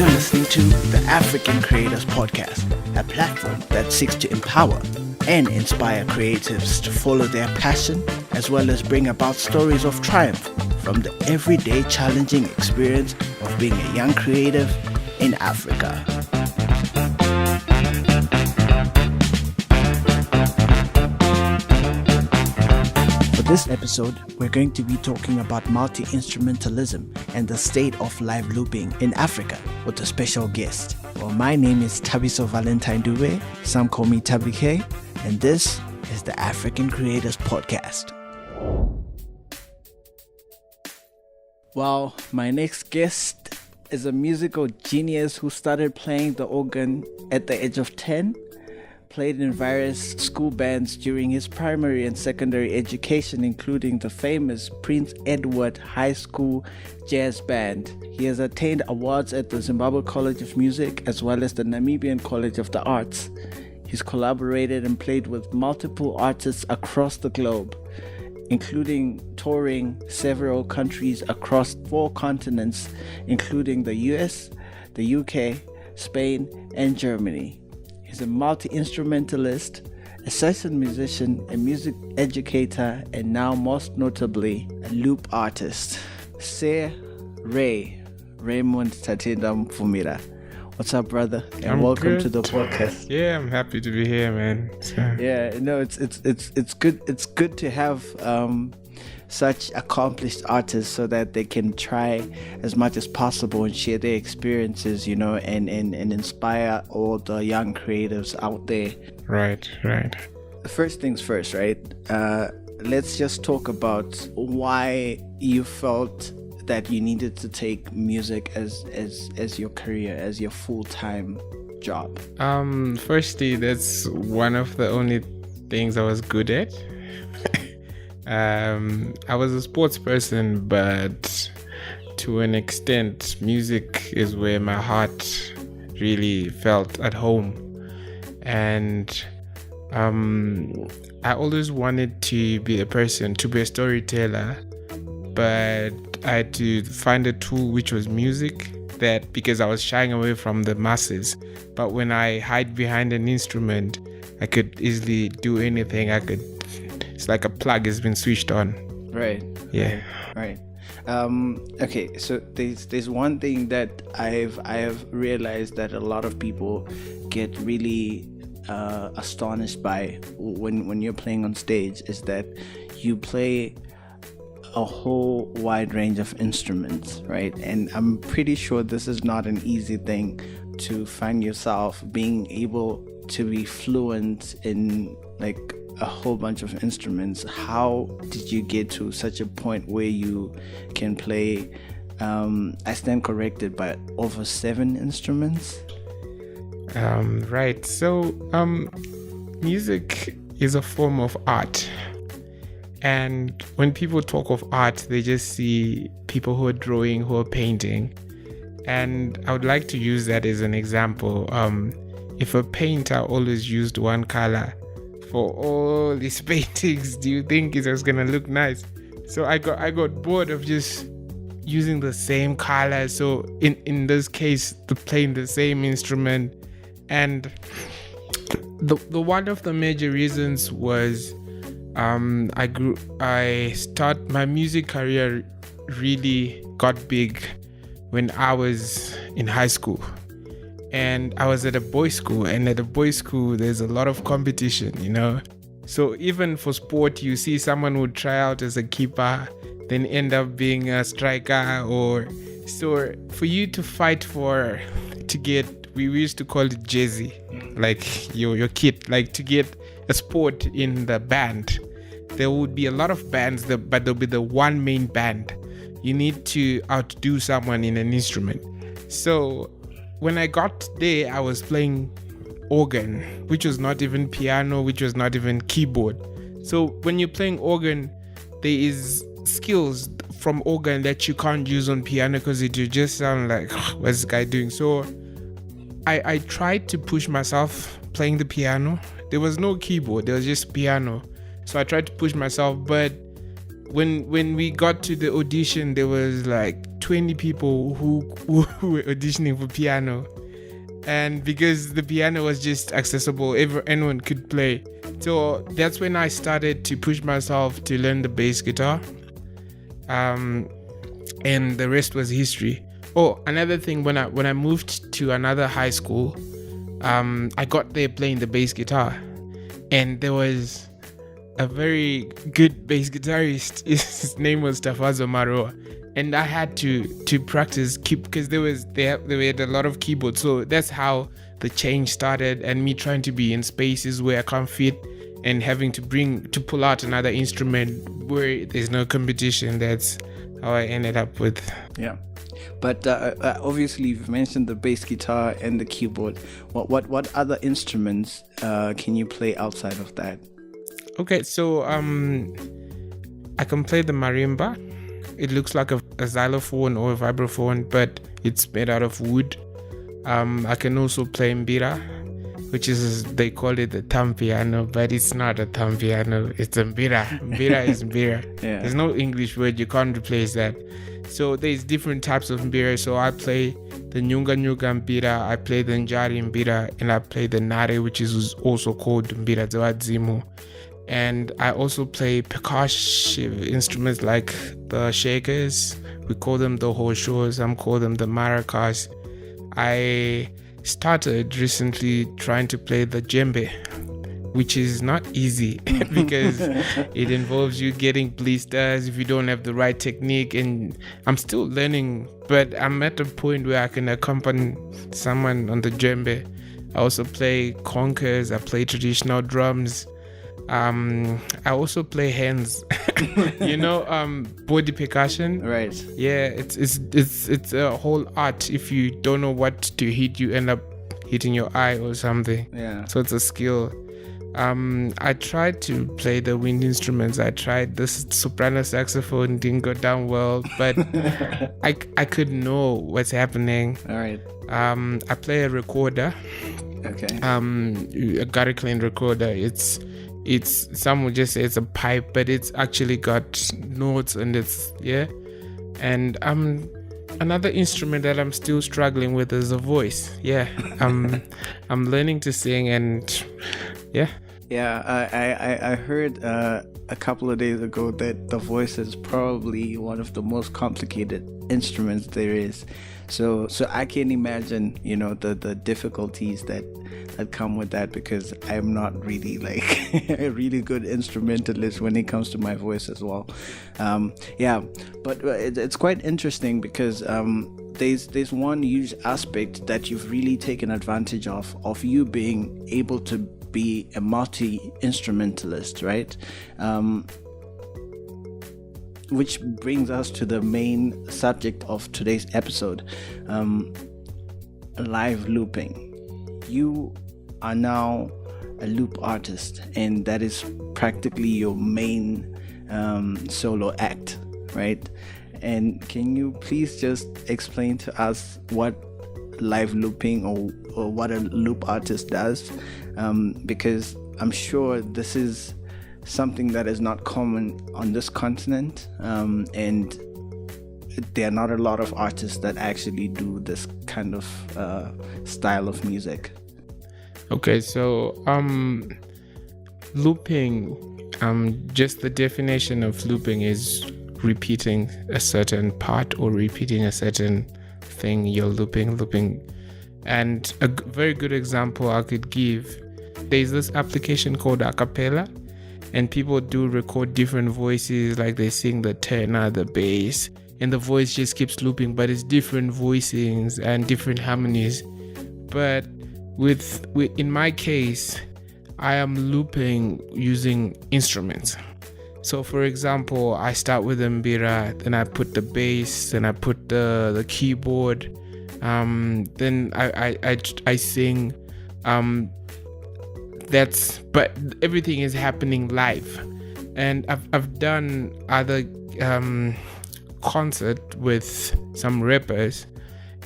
You're listening to the African Creators Podcast, a platform that seeks to empower and inspire creatives to follow their passion, as well as bring about stories of triumph from the everyday challenging experience of being a young creative in Africa. For this episode, we're going to be talking about multi-instrumentalism and the state of live looping in Africa with a special guest. Well, my name is Tabiso Valentine Dube, some call me Tabi K, and this is the African Creators Podcast. Well, my next guest is a musical genius who started playing the organ at the age of 10, played in various school bands during his primary and secondary education, including the famous Prince Edward High School Jazz Band. He has attained awards at the Zimbabwe College of Music as well as the Namibian College of the Arts. He's collaborated and played with multiple artists across the globe, including touring several countries across 4 continents, including the US, the UK, Spain, and Germany. He's a multi-instrumentalist, a session musician, a music educator, and now most notably, a loop artist. Sir Raymond Mupfumira. What's up, brother? And I'm welcome good. to the podcast. Yeah, I'm happy to be here, man. Yeah, no, it's good. It's good to have such accomplished artists so that they can try as much as possible and share their experiences, you know, and inspire all the young creatives out there. Right. First things first, right? Let's just talk about why you felt that you needed to take music as your career, as your full-time job. Firstly, that's one of the only things I was good at. I was a sports person, but to an extent, music is where my heart really felt at home. And I always wanted to be a storyteller, but I had to find a tool which was music, that because I was shying away from the masses. But when I hide behind an instrument, I could easily do anything. It's like a plug has been switched on. Right. Yeah. Right. Okay. So there's one thing that I have realized that a lot of people get really astonished by when you're playing on stage is that you play a whole wide range of instruments, right? And I'm pretty sure this is not an easy thing to find yourself being able to be fluent in like a whole bunch of instruments. How did you get to such a point where you can play, I stand corrected, by over 7 instruments? Right. So, music is a form of art. And when people talk of art, they just see people who are drawing, who are painting. And I would like to use that as an example. If a painter always used one color for all his paintings, do you think it was gonna look nice? So I got bored of just using the same color. So in this case, playing the same instrument. And the one of the major reasons was my music career really got big when I was in high school, and I was at a boys' school, and at a boys' school there's a lot of competition, you know. So even for sport, you see someone would try out as a keeper, then end up being a striker, or so for you to fight to get, we used to call it jersey, like your kit, like to get a sport in the band. There would be a lot of bands, but there'll be the one main band. You need to outdo someone in an instrument. So when I got there, I was playing organ, which was not even piano, which was not even keyboard. So when you're playing organ, there is skills from organ that you can't use on piano because it just sound like, what's this guy doing? So I tried to push myself playing the piano. There was no keyboard, there was just piano. So I tried to push myself, but when we got to the audition, there was like 20 people who were auditioning for piano. And because the piano was just accessible, anyone could play. So that's when I started to push myself to learn the bass guitar. And the rest was history. Oh, another thing, when I moved to another high school, I got there playing the bass guitar. And there was a very good bass guitarist. His name was Tafazo Maroa. And I had to practice because they had a lot of keyboards. So that's how the change started, and me trying to be in spaces where I can't fit and having to pull out another instrument where there's no competition. That's how I ended up with. Yeah. But obviously you've mentioned the bass guitar and the keyboard. What other instruments can you play outside of that? Okay, so I can play the marimba. It looks like a xylophone or a vibraphone, but it's made out of wood. I can also play mbira, which is, they call it the thumb piano, but it's not a thumb piano. It's a mbira. Mbira is mbira. Yeah. There's no English word. You can't replace that. So there's different types of mbira. So I play the nyunga mbira, I play the njari mbira, and I play the nare, which is also called mbira zawadzimu. And I also play percussive instruments like the shakers. We call them the hoshos. Some call them the maracas. I started recently trying to play the djembe, which is not easy because it involves you getting blisters if you don't have the right technique. And I'm still learning, but I'm at a point where I can accompany someone on the djembe. I also play congas. I play traditional drums. I also play hands, body percussion. Right. Yeah, it's a whole art. If you don't know what to hit, you end up hitting your eye or something. Yeah. So it's a skill. I tried to play the wind instruments. I tried this soprano saxophone, didn't go down well, but I couldn't know what's happening. All right. I play a recorder. Okay. A Gary Klein recorder. It's some would just say it's a pipe, but it's actually got notes, and and another instrument that I'm still struggling with is a voice. I'm learning to sing, and I heard a couple of days ago that the voice is probably one of the most complicated instruments there is. So I can imagine, the difficulties that come with that, because I'm not really like a really good instrumentalist when it comes to my voice as well. But it's quite interesting because there's one huge aspect that you've really taken advantage of you being able to be a multi-instrumentalist, right? Which brings us to the main subject of today's episode, live looping. You are now a loop artist, and that is practically your main solo act, right? And can you please just explain to us what live looping or what a loop artist does? Because I'm sure this is something that is not common on this continent, and there are not a lot of artists that actually do this kind of style of music. Okay, so looping, just the definition of looping is repeating a certain part or repeating a certain thing. You're looping. And a very good example I could give, there's this application called Acapella, and people do record different voices, like they sing the tenor, the bass, and the voice just keeps looping, but it's different voicings and different harmonies. But with in my case, I am looping using instruments. So for example, I start with the mbira, then I put the bass, then I put the keyboard, then I sing. But everything is happening live. And I've done other concert with some rappers,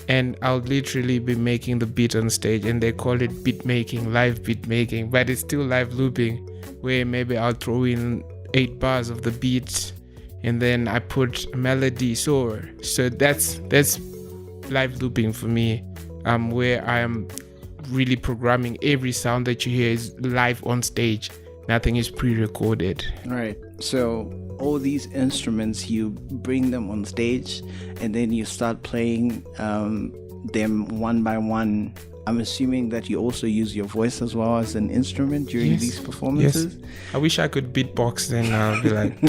and I'll literally be making the beat on stage, and they call it beat making, live beat making, but it's still live looping, where maybe I'll throw in 8 bars of the beat and then I put a melody. So that's live looping for me, where I am really programming every sound that you hear is live on stage. Nothing is pre-recorded. Right. So all these instruments, you bring them on stage and then you start playing them one by one. I'm assuming that you also use your voice as well as an instrument during these performances. Yes. I wish I could beatbox, then I'll be like,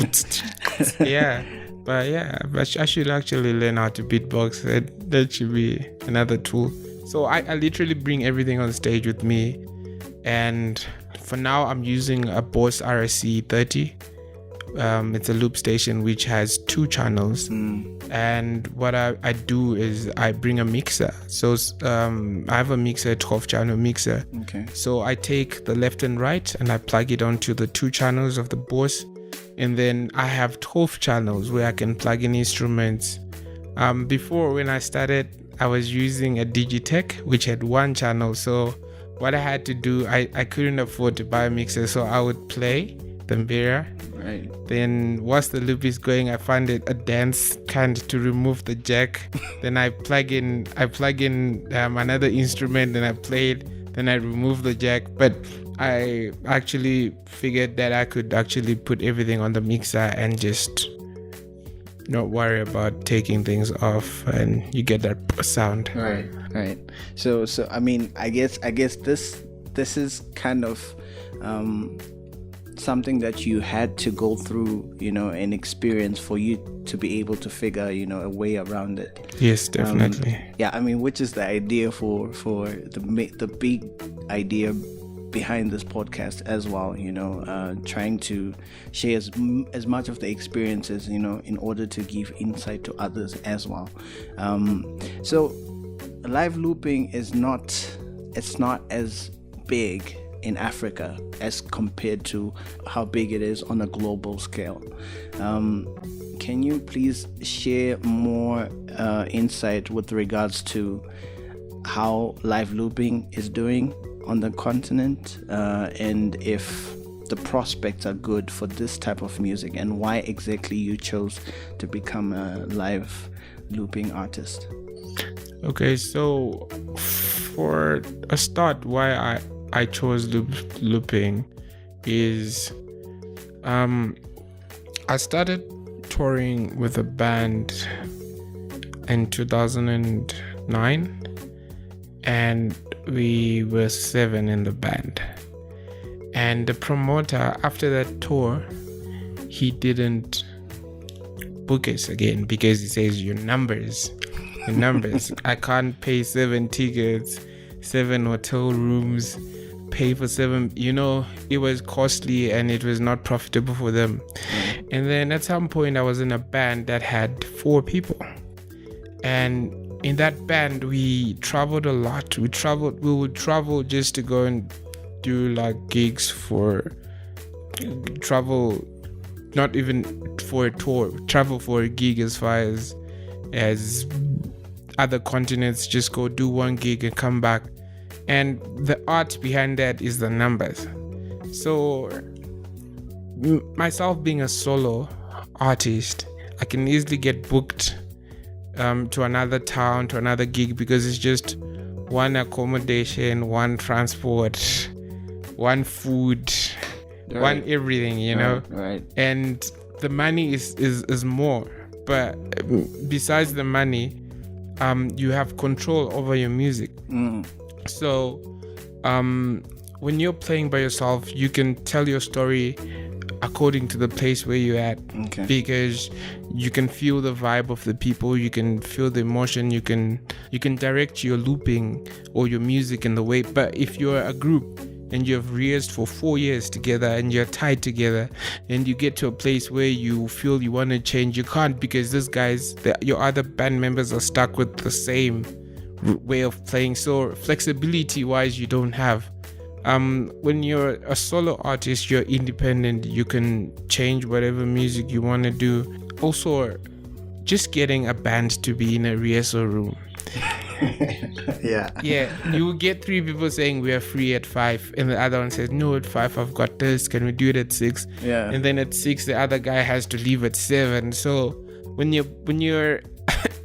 but I should actually learn how to beatbox. That should be another tool. So I literally bring everything on stage with me, and for now I'm using a Boss RSC 30. It's a loop station which has 2 channels, and what I do is I bring a mixer. So I have a mixer, 12 channel mixer. Okay. So I take the left and right and I plug it onto the 2 channels of the Boss, and then I have 12 channels where I can plug in instruments. Before, when I started, I was using a Digitech which had 1 channel. So what I had to do, I couldn't afford to buy a mixer, so I would play the Mupfumira. Right. Then once the loop is going, I find it a dance kind to remove the jack. Then I plug in another instrument and I play it. Then I remove the jack. But I actually figured that I could actually put everything on the mixer and just not worry about taking things off, and you get that sound. Right. So I mean, I guess this is kind of something that you had to go through, an experience for you to be able to figure, a way around it. Yes, definitely. I mean, which is the idea for the big idea behind this podcast as well, trying to share as much of the experiences, in order to give insight to others as well. So live looping it's not as big in Africa as compared to how big it is on a global scale. Can you please share more insight with regards to how live looping is doing on the continent, and if the prospects are good for this type of music, and why exactly you chose to become a live looping artist? Okay, so for a start, why I chose looping is I started touring with a band in 2009, and we were 7 in the band. And the promoter, after that tour, he didn't book us again because he says your numbers. I can't pay 7 tickets, 7 hotel rooms, pay for 7, it was costly and it was not profitable for them. And then at some point I was in a band that had 4 people, and in that band we traveled a lot. We would travel just to go and do like gigs, not even for a tour, travel for a gig as far as other continents, just go do 1 gig and come back. And the art behind that is the numbers. So myself being a solo artist, I can easily get booked to another town, to another gig, because it's just 1 accommodation, 1 transport, 1 food, right. 1 everything, Right. And the money is more. But besides the money, you have control over your music. So when you're playing by yourself, you can tell your story according to the place where you're at. Okay. Because you can feel the vibe of the people, you can feel the emotion, you can direct your looping or your music in the way. But if you're a group and you've rehearsed for 4 years together and you're tied together, and you get to a place where you feel you want to change, you can't, because your other band members are stuck with the same way of playing. So flexibility wise, you don't have. When you're a solo artist, you're independent, you can change whatever music you want to do. Also, just getting a band to be in a rehearsal room, Yeah. Yeah, you will get 3 people saying we are free at 5, and the other one says, no, at 5 I've got this, can we do it at 6? Yeah. And then at 6 the other guy has to leave at 7. So when you're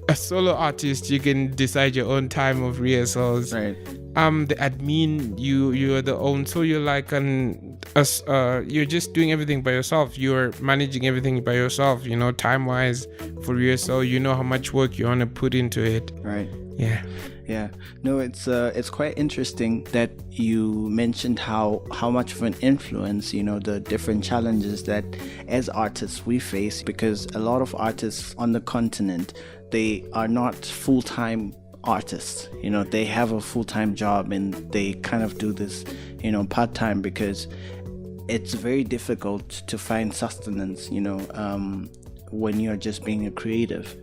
a solo artist, you can decide your own time of rehearsals. Right. The admin, you're the own, so you're like you're just doing everything by yourself. You're managing everything by yourself, time wise for rehearsal. You know how much work you want to put into it. Right. Yeah. No, it's quite interesting that you mentioned how much of an influence, the different challenges that as artists we face, because a lot of artists on the continent, they are not full-time artists. They have a full-time job and they kind of do this, part-time, because it's very difficult to find sustenance, when you're just being a creative,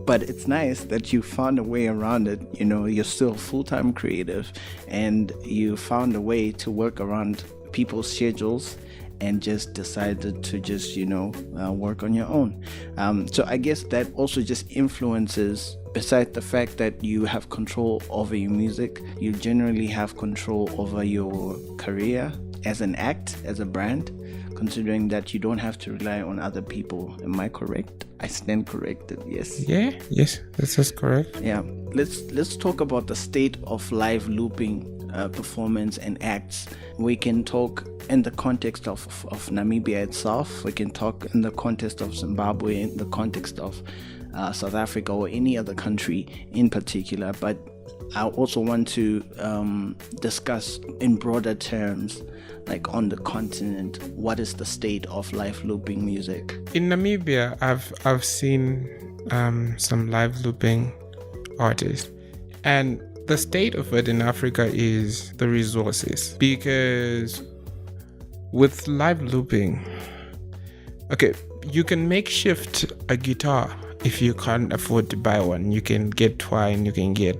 but it's nice that you found a way around it. You're still full-time creative and you found a way to work around people's schedules and just decided to just work on your own. So I guess that also just influences, besides the fact that you have control over your music, you generally have control over your career as an act, as a brand, considering that you don't have to rely on other people. Am I correct? I stand corrected. Yes. Yes, that's correct. Yeah. Let's talk about the state of live looping performance and acts. We can talk in the context of Namibia itself. We can talk in the context of Zimbabwe, in the context of South Africa, or any other country in particular. But I also want to discuss in broader terms, like on the continent, what is the state of live looping music? In Namibia, I've seen some live looping artists, and the state of it in Africa is the resources. Because with live looping, okay, you can makeshift a guitar if you can't afford to buy one. You can get twine, you can get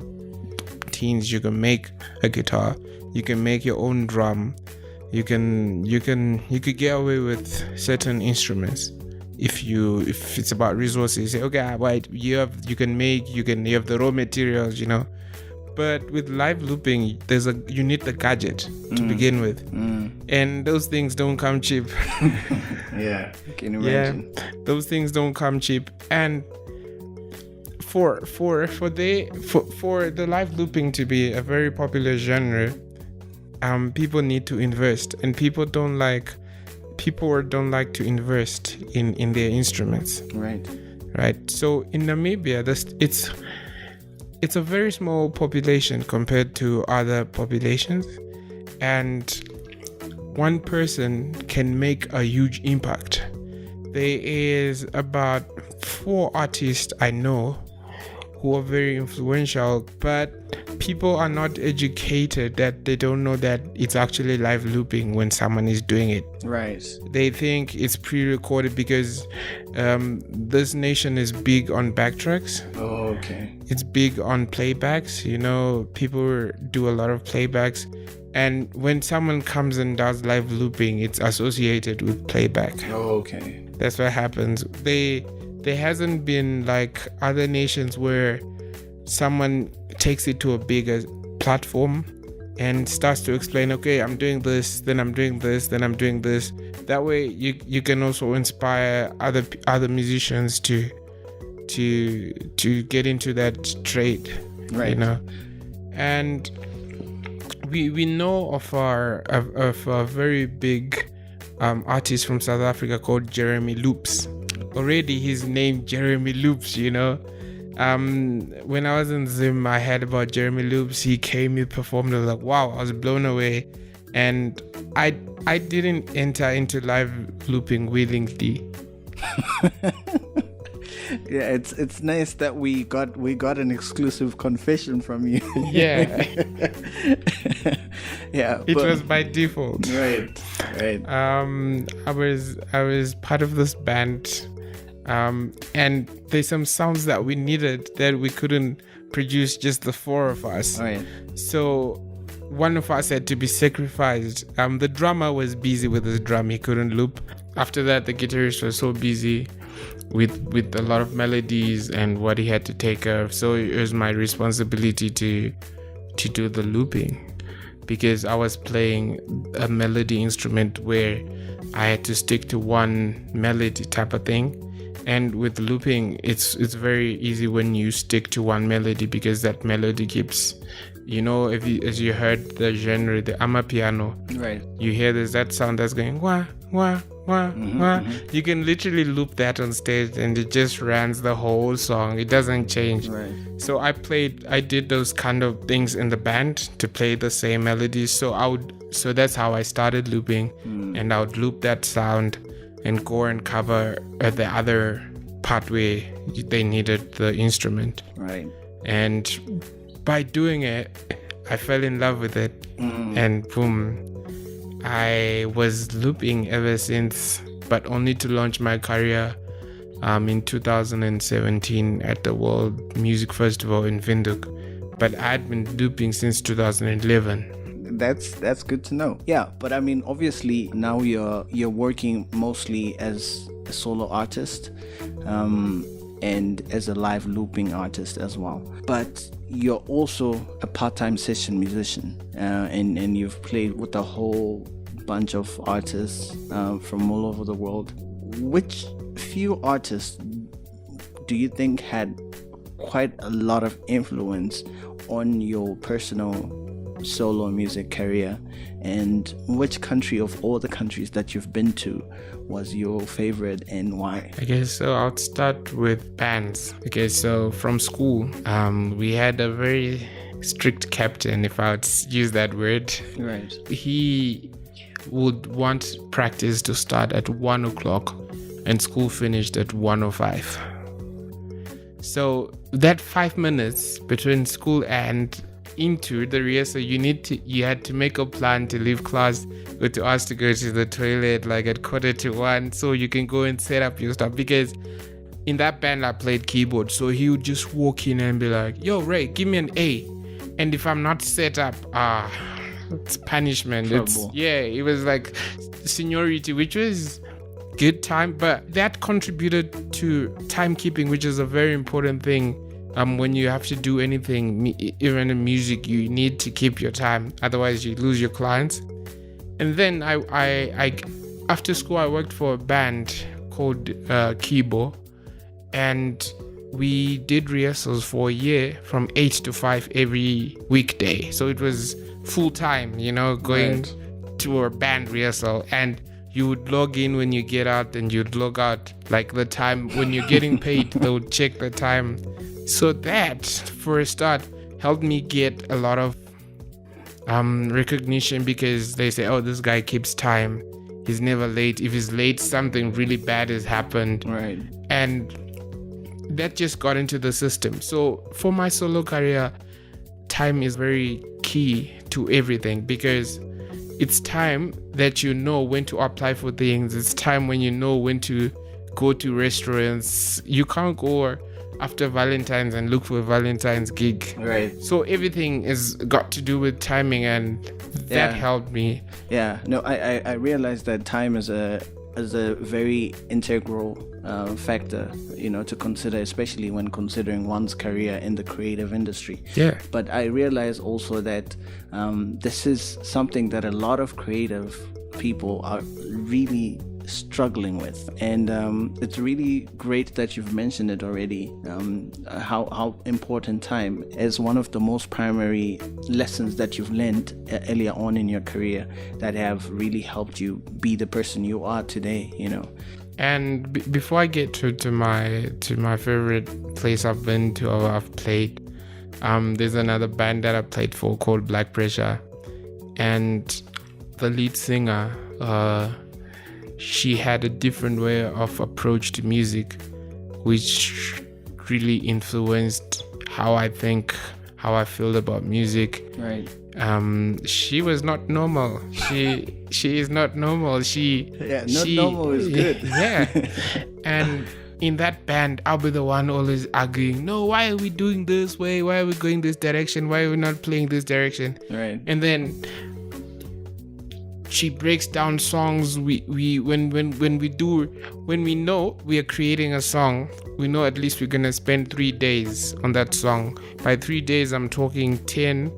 teens, you can make a guitar, you can make your own drum, you could get away with certain instruments if it's about resources. Say, okay, right, you have the raw materials, But with live looping, you need the gadget to begin with, and those things don't come cheap. Yeah, can you imagine? Yeah, those things don't come cheap, and for the live looping to be a very popular genre, people need to invest, and people don't like to invest in their instruments. Right. So in Namibia, it's a very small population compared to other populations, and one person can make a huge impact. There is about 4 artists I know who are very influential, but people are not educated, that they don't know that it's actually live looping when someone is doing it. Right. They think it's pre-recorded because this nation is big on backtracks. Oh, okay. It's big on playbacks. People do a lot of playbacks, and when someone comes and does live looping, it's associated with playback. Oh, okay. That's what happens. There hasn't been like other nations where someone takes it to a bigger platform and starts to explain, okay, I'm doing this, then I'm doing this, then I'm doing this. That way you can also inspire other musicians to get into that trade. Right. And we know of a very big artist from South Africa called Jeremy Loops. Already he's named Jeremy Loops, When I was in Zim, I heard about Jeremy Loops. He came, he performed. I was like, wow, I was blown away. And I didn't enter into live looping willingly. Yeah, it's nice that we got an exclusive confession from you. Yeah. Yeah. It was by default. Right. I was part of this band. And there's some sounds that we needed that we couldn't produce, just the 4 of us. Right. So one of us had to be sacrificed. The drummer was busy with his drum, he couldn't loop. After that, the guitarist was so busy with a lot of melodies and what he had to take care of. So it was my responsibility to do the looping, because I was playing a melody instrument where I had to stick to one melody type of thing. And with looping, it's very easy when you stick to one melody, because that melody keeps, as you heard the genre, the amapiano, right? You hear that sound that's going wah wah wah wah. You can literally loop that on stage, and it just runs the whole song. It doesn't change. Right. So I did those kind of things in the band to play the same melodies. So that's how I started looping, and I would loop that sound and go and cover the other part where they needed the instrument. Right. And by doing it, I fell in love with it, and boom, I was looping ever since, but only to launch my career in 2017 at the World Music Festival in Windhoek. But I'd been looping since 2011. That's good to know. Yeah, but I mean, obviously now you're working mostly as a solo artist, and as a live looping artist as well. But you're also a part-time session musician, and you've played with a whole bunch of artists from all over the world. Which few artists do you think had quite a lot of influence on your personal solo music career, and which country of all the countries that you've been to was your favorite and why? Okay, so I'll start with bands. Okay, so from school, we had a very strict captain, if I would use that word. Right. He would want practice to start at 1 o'clock and school finished at 1:05. So that 5 minutes between school and into the rehearsal, you had to make a plan to leave class, go to ask to go to the toilet like at 1:45, so you can go and set up your stuff. Because in that band I played keyboard, so he would just walk in and be like, "Yo, Ray, give me an A," and if I'm not set up, it's punishment. It was like seniority, which was good time, but that contributed to timekeeping, which is a very important thing. When you have to do anything, even in music, you need to keep your time, otherwise you lose your clients. And then I after school I worked for a band called Kibo, and we did rehearsals for a year from 8 to 5 every weekday. So it was full time, going to a band rehearsal, and you would log in when you get out and you'd log out. Like the time when you're getting paid, they would check the time. So that, for a start, helped me get a lot of recognition, because they say, "Oh, this guy keeps time. He's never late. If he's late, something really bad has happened." Right. And that just got into the system. So for my solo career, time is very key to everything, because it's time that you know when to apply for things. It's time when you know when to go to restaurants. You can't go after Valentine's and look for a Valentine's gig. Right. So everything is got to do with timing, and that helped me. Yeah. No, I realized that time is a very integral factor, to consider, especially when considering one's career in the creative industry. Yeah. But I realize also that this is something that a lot of creative people are really struggling with, and it's really great that you've mentioned it already, how important time is. One of the most primary lessons that you've learned earlier on in your career that have really helped you be the person you are today. And before I get to my favorite place I've been to or I've played, there's another band that I played for called Black Pressure, and the lead singer, she had a different way of approach to music, which really influenced how I think, how I feel about music. Right. She was not normal. She is not normal. Normal is good. Yeah. And in that band, I'll be the one always arguing, "No, why are we doing this way? Why are we going this direction? Why are we not playing this direction?" Right. And then she breaks down songs. When we know we are creating a song, we know at least we're gonna spend 3 days on that song. By 3 days, I'm talking 10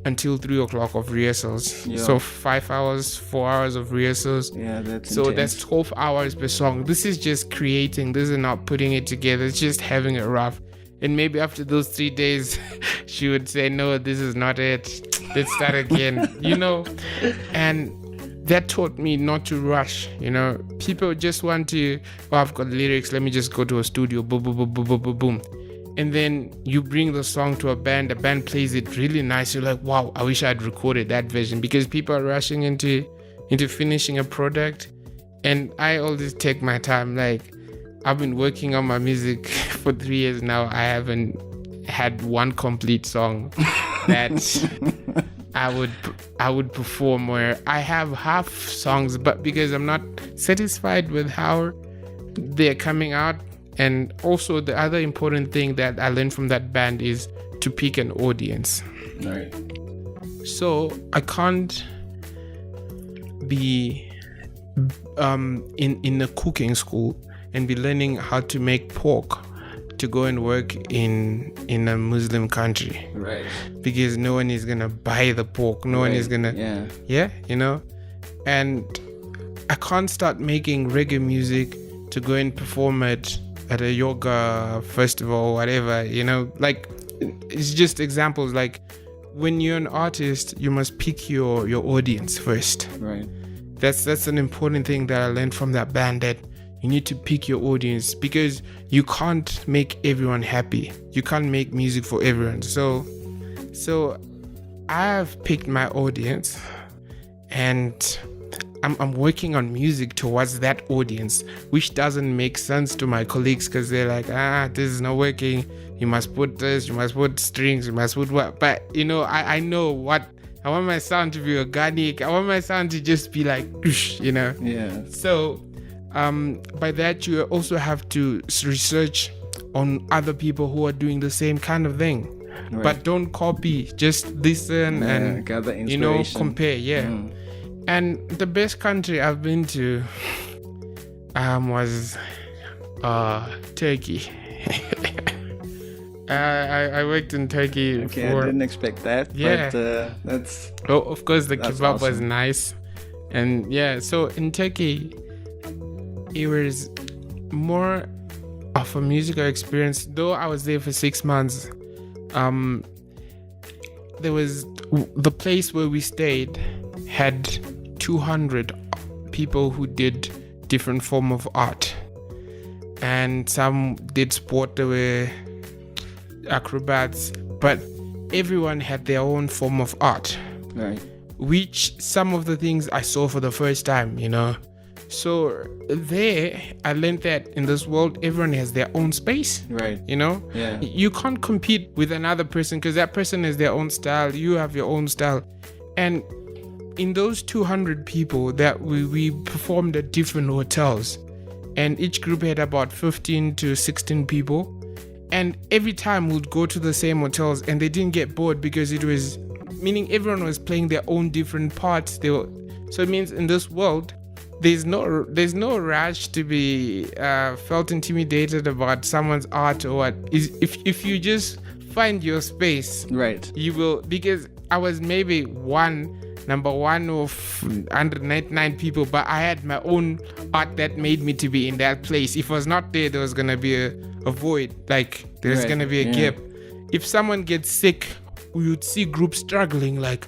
until 3 o'clock of rehearsals. Yeah. So 5 hours, 4 hours of rehearsals. Yeah, that's so intense. that's 12 hours per song. This is just creating. This is not putting it together. It's just having it rough. And maybe after those 3 days, she would say, no, this is not it. Let's start again, And that taught me not to rush, People just want to, I've got lyrics. Let me just go to a studio, boom, boom, boom, boom, boom, boom, boom. And then you bring the song to a band plays it really nice. You're like, wow, I wish I'd recorded that version, because people are rushing into finishing a product. And I always take my time. Like, I've been working on my music for 3 years now. I haven't had one complete song that I would perform, where I have half songs, but because I'm not satisfied with how they're coming out. And also the other important thing that I learned from that band is to pick an audience. Right. So I can't be in a cooking school and be learning how to make pork to go and work in a Muslim country. Right. Because no one is gonna buy the pork. No one is gonna. Yeah. And I can't start making reggae music to go and perform it at a yoga festival, whatever, like, it's just examples. Like, when you're an artist, you must pick your audience first. Right. That's an important thing that I learned from that band, that you need to pick your audience, because you can't make everyone happy. You can't make music for everyone. So I have picked my audience, and I'm working on music towards that audience, which doesn't make sense to my colleagues, because they're like, this is not working. You must put this, you must put strings, you must put what. But, I know what. I want my sound to be organic. I want my sound to just be like, Yeah. So by that, you also have to research on other people who are doing the same kind of thing. Right. But don't copy. Just listen and, gather inspiration. Compare. Yeah. Mm. And the best country I've been to was Turkey. I worked in Turkey. Okay, I didn't expect that. Yeah. But that's... Oh, of course, the kebab awesome. was nice. And yeah, so in Turkey, it was more of a musical experience. Though I was there for 6 months, there was the place where we stayed had 200 people who did different form of art, and some did sport. There were acrobats, but everyone had their own form of art. Right. Which some of the things I saw for the first time, So there, I learned that in this world, everyone has their own space. Right. Yeah. You can't compete with another person, because that person has their own style. You have your own style. And in those 200 people that we performed at different hotels, and each group had about 15 to 16 people. And every time we'd go to the same hotels, and they didn't get bored, because it was, meaning everyone was playing their own different parts. So it means in this world, there's no rush to be felt intimidated about someone's art or what. If you just find your space, right, you will. Because I was maybe number one of 199 people, but I had my own art that made me to be in that place. If it was not there, there was gonna be a void. Like, there's gonna be a gap. If someone gets sick, we would see groups struggling, like,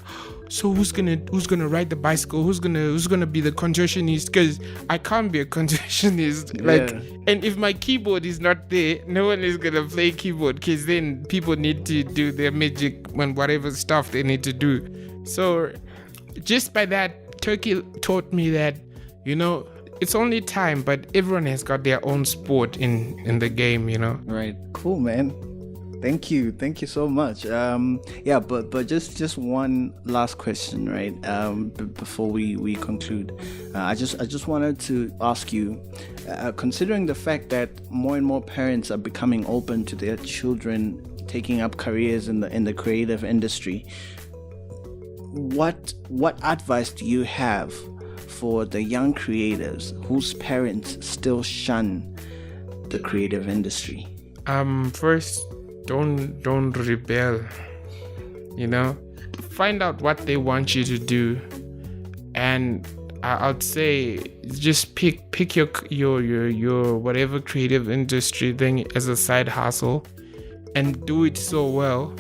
so who's gonna ride the bicycle? Who's gonna be the contortionist? Because I can't be a contortionist. Like, and if my keyboard is not there, no one is gonna play keyboard, because then people need to do their magic and whatever stuff they need to do. So just by that, Turkey taught me that, it's only time, but everyone has got their own sport in the game, Right. Cool, man. Thank you so much. But just one last question, right? Before we conclude, I just wanted to ask you, considering the fact that more and more parents are becoming open to their children taking up careers in the creative industry, what advice do you have for the young creatives whose parents still shun the creative industry? First, don't rebel. Find out what they want you to do, and I'd say just pick your whatever creative industry thing as a side hustle, and do it so well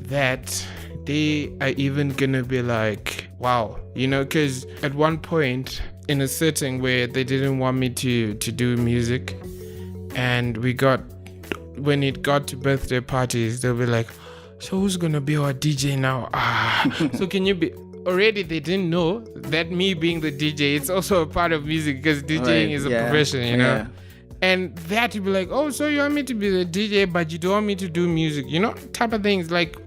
that they are even gonna be like, wow, because at one point in a setting where they didn't want me to do music, and when it got to birthday parties, they'll be like, so who's gonna be our DJ now? So can you be? Already they didn't know that me being the DJ, it's also a part of music, because DJing is a profession, Yeah. And that you'd be like, oh, so you want me to be the DJ, but you don't want me to do music, type of things. Like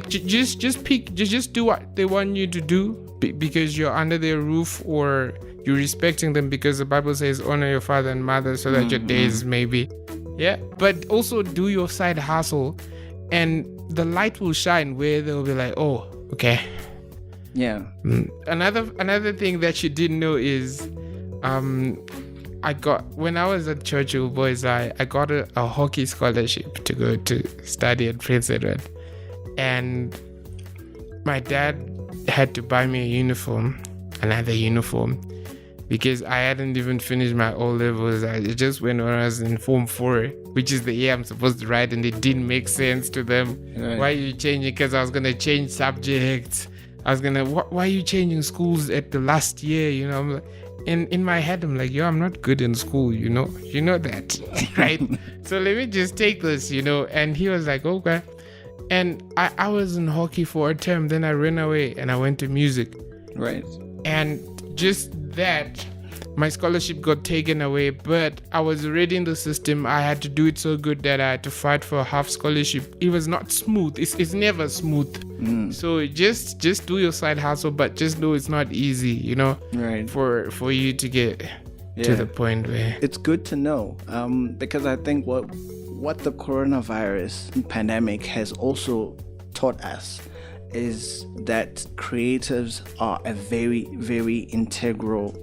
just do what they want you to do, because you're under their roof, or you're respecting them, because the Bible says honor your father and mother so that your days may be. Yeah. But also do your side hustle, and the light will shine where they'll be like, oh, okay. Yeah. Another thing that you didn't know is, when I was at Churchill Boys, I got a hockey scholarship to go to study at Prince Edward, and my dad had to buy me another uniform, because I hadn't even finished my O levels. I just went when I was in Form 4, which is the year I'm supposed to write, and it didn't make sense to them. Right. Why are you changing? Because I was gonna change subjects. I was gonna, why are you changing schools at the last year? I'm like, in my head, I'm like, I'm not good in school, you know that, right? So let me just take this, and he was like, okay. And I was in hockey for a term, then I ran away and I went to music. Right. And just that, my scholarship got taken away, but I was already in the system. I had to do it so good that I had to fight for a half scholarship. It was not smooth. It's never smooth. So just do your side hustle, but just know it's not easy, right, for you to get to the point where it's good to know, because I think what the coronavirus pandemic has also taught us is that creatives are a very, very integral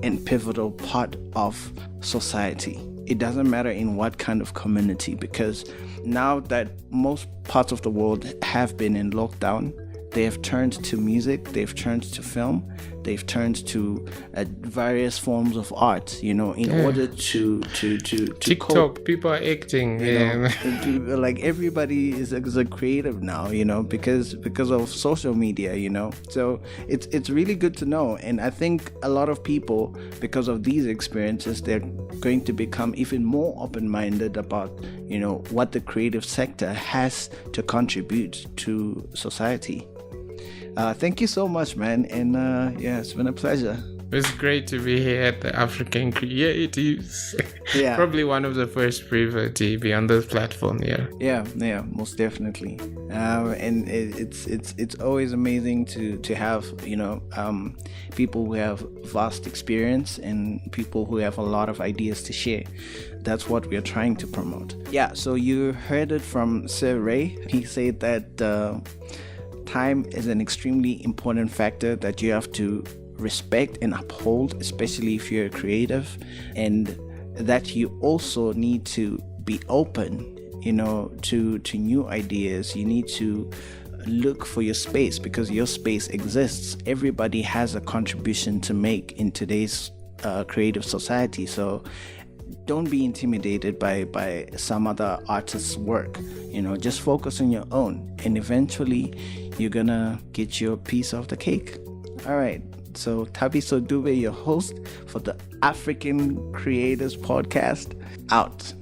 and pivotal part of society. It doesn't matter in what kind of community, because now that most parts of the world have been in lockdown, they have turned to music, they've turned to film, they've turned to various forms of art, in order to TikTok, cope. people are acting. Like everybody is a creative now, because of social media, So it's really good to know. And I think a lot of people, because of these experiences, they're going to become even more open-minded about, what the creative sector has to contribute to society. Thank you so much, man. And it's been a pleasure. It's great to be here at the African Creatives. Yeah. Probably one of the first people to be on this platform. Yeah, most definitely. And it's always amazing to have people who have vast experience and people who have a lot of ideas to share. That's what we are trying to promote. Yeah. So you heard it from Sir Ray. He said that time is an extremely important factor that you have to respect and uphold, especially if you're a creative, and that you also need to be open, to new ideas. You need to look for your space, because your space exists. Everybody has a contribution to make in today's creative society. So don't be intimidated by some other artist's work. Just focus on your own, and eventually you're gonna get your piece of the cake. All right. So Thabiso Dube, your host for the African Creators Podcast, out.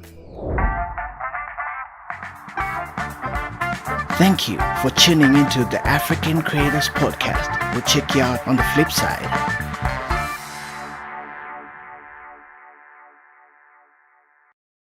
Thank you for tuning into the African Creators Podcast. We'll check you out on the flip side.